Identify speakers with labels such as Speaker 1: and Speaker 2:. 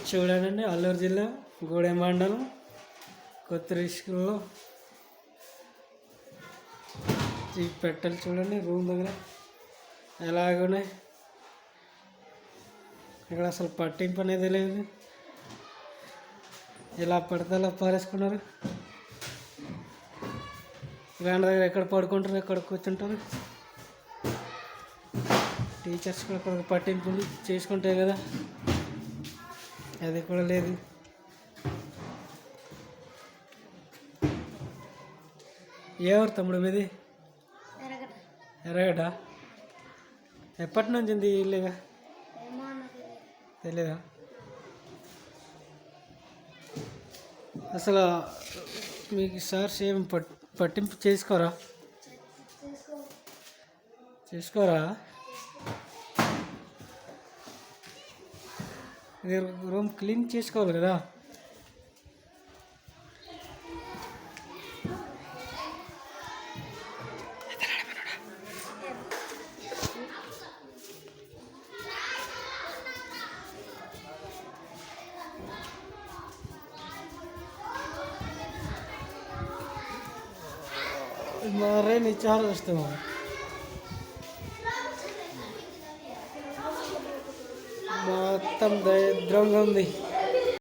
Speaker 1: చూడండి అల్లూరు జిల్లా గూడెం మండలం కొత్త స్కూల్లో ఈ పెట్టెలు చూడండి రూమ్ దగ్గర ఎలాగున్నాయి. ఇక్కడ అసలు పట్టింపు అనేది లేదు, ఎలా పడితే అలా పారేసుకున్నారు. గ్రాండ్ దగ్గర ఎక్కడ పడుకుంటారు, ఎక్కడ కూర్చుంటారు. టీచర్స్ కూడా అక్కడ పట్టింపులు చేసుకుంటాయి కదా, అది కూడా లేదు. ఎవరు తమ్ముడు మీది? ఎర్రగడ్డ. ఎప్పటి నుంచి ఉంది ఇల్లుగా తెలీదా? అసలు మీకు సార్స్ ఏం పట్టింపు చేసుకోరా? ఇది రూమ్ క్లీన్ చేసుకోవాలి కదా. మరే నిచ్చారు వస్తాము. మొత్తం దరిద్రంగా ఉంది.